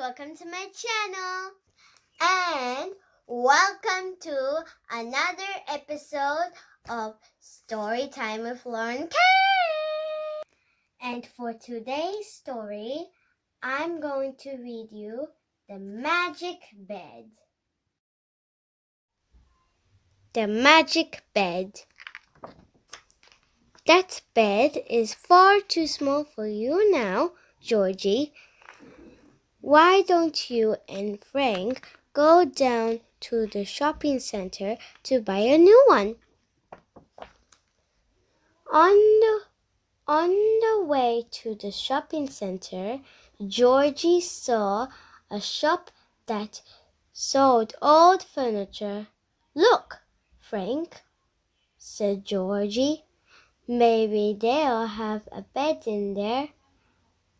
welcome to my channel. And welcome to another episode of Storytime with Lauren Kaye. And for today's story, I'm going to read you The Magic Bed. The Magic Bed. That bed is far too small for you now, Georgie. Why don't you and Frank go down to the shopping center to buy a new one? On the way to the shopping center, Georgie saw a shop that sold old furniture. "Look, Frank," said Georgie. "Maybe they'll have a bed in there."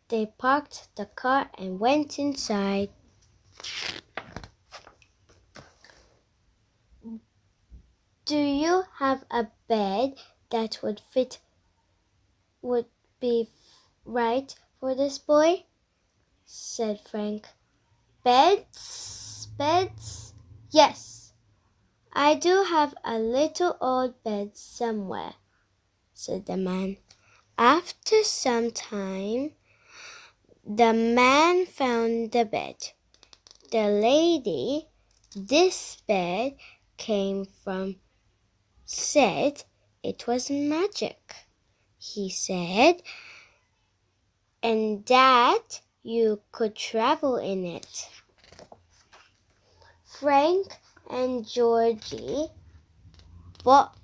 They parked the car and went inside. "Do you have a bed that would be right for this boy?" said Frank. Beds? Yes, I do have a little old bed somewhere," said the man. After some time, the man found the bed. The lady this bed came from said it was magic. He said, and that you could travel in it. Frank and Georgie bought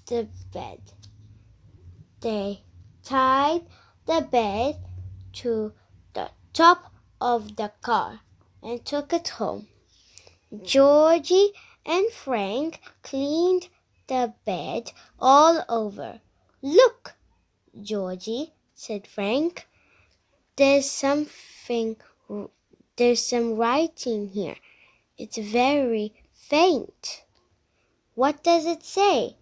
the bed. They tied the bed to the top of the car and took it home. Georgie and Frank cleaned the bed all over. "Look, Georgie," said Frank. There's some writing here. It's very faint." "What does it say?"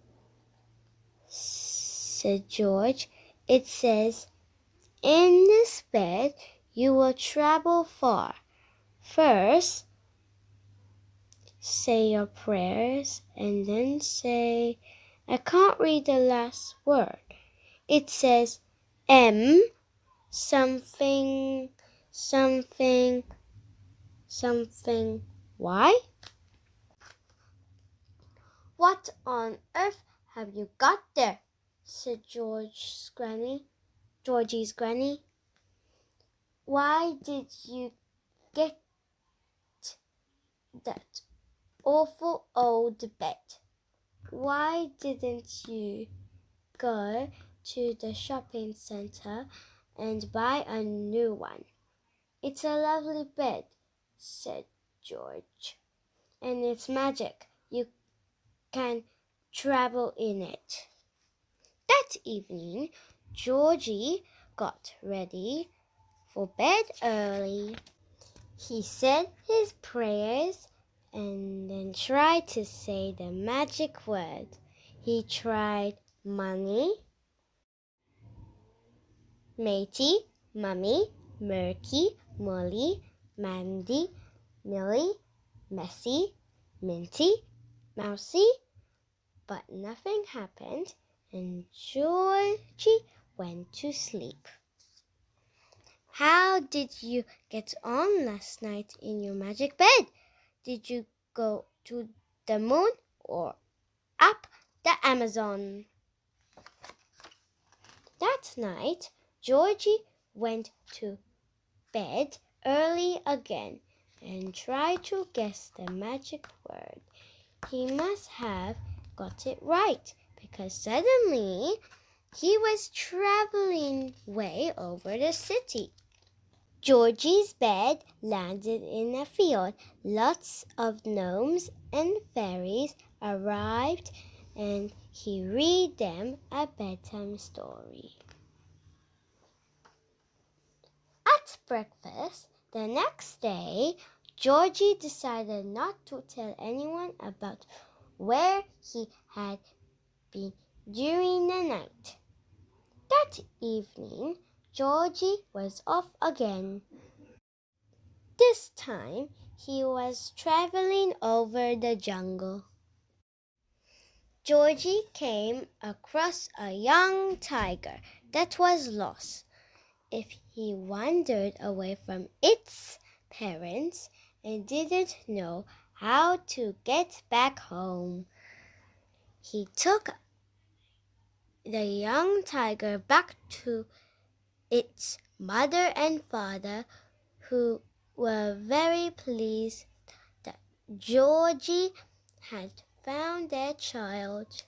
said George. "It says, 'In this bed you will travel far. First, say your prayers and then say,' I can't read the last word. It says something Y." "What on earth have you got there?" said Georgie's granny. "Why did you get that awful old bed? Why didn't you go to the shopping center and buy a new one?" "It's a lovely bed," said George, "and it's magic. You can travel in it." That evening, Georgie got ready for bed early. He said his prayers and then tried to say the magic word. He tried money, matey, mummy, murky, mully, Mandy, Millie, messy, minty, mousy, but nothing happened, and Georgie went to sleep. "How did you get on last night in your magic bed? Did you go to the moon or up the Amazon?" That night, Georgie went to bed early again and tried to guess the magic word. He must have got it right, because suddenly he was traveling way over the city. Georgie's bed landed in a field. Lots of gnomes and fairies arrived, and he read them a bedtime story. At breakfast the next day, Georgie decided not to tell anyone about where he had been during the night. That evening, Georgie was off again. This time he was traveling over the jungle. Georgie came across a young tiger that was lost. If he wandered away from its parents and didn't know how to get back home, he took the young tiger back to its mother and father, who were very pleased that Georgie had found their child.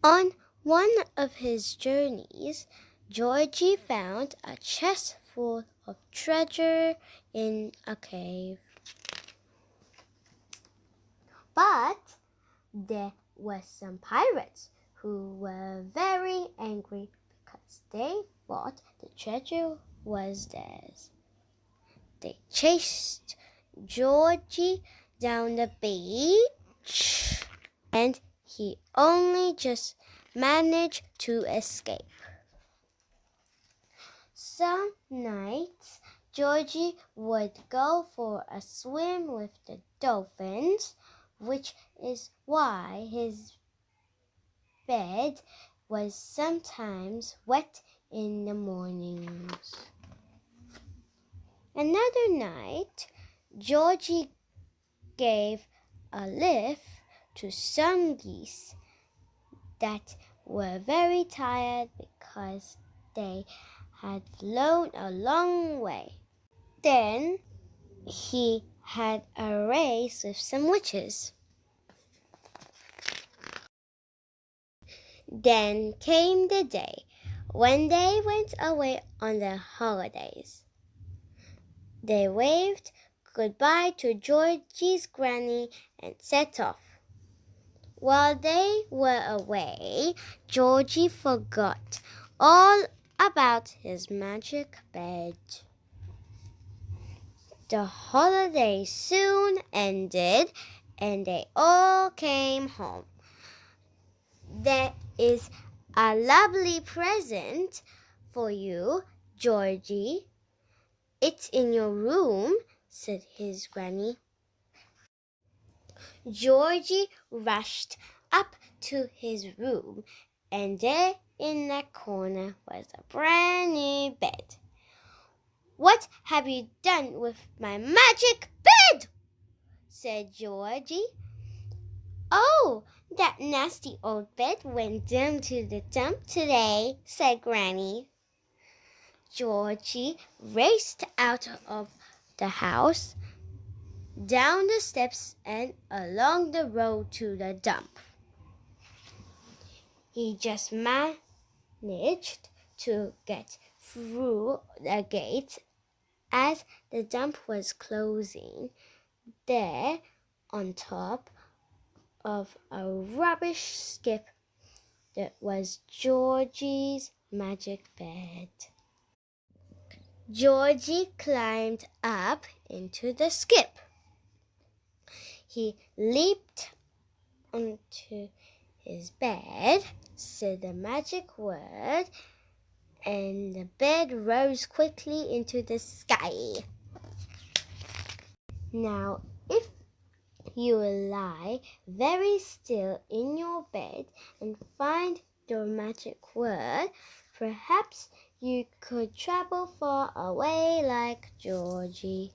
On one of his journeys, Georgie found a chest full of treasure in a cave. But there were some pirates who were very angry because they thought the treasure was theirs. They chased Georgie down the beach, and he only just managed to escape. Some nights, Georgie would go for a swim with the dolphins, which is why his bed was sometimes wet in the mornings. Another night, Georgie gave a lift to some geese that were very tired because they had flown a long way. Then he had a race with some witches. Then came the day when they went away on their holidays. They waved goodbye to Georgie's granny and set off. While they were away, Georgie forgot all about his magic bed. The holiday soon ended and they all came home. There is a lovely present for you, Georgie. It's in your room, said his granny. Georgie rushed up to his room, and there in the corner was a brand new bed. "What have you done with my magic bed?" said Georgie. "Oh, that nasty old bed went down to the dump today," said Granny. Georgie raced out of the house, down the steps and along the road to the dump. He just managed to get through the gate as the dump was closing. There, on top of a rubbish skip, that was Georgie's magic bed. Georgie climbed up into the skip. He leaped onto his bed, said the magic word, and the bed rose quickly into the sky. Now, if you lie very still in your bed and find your magic word, perhaps you could travel far away like Georgie.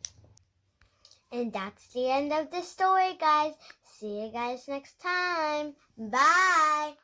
And that's the end of the story, guys. See you guys next time. Bye.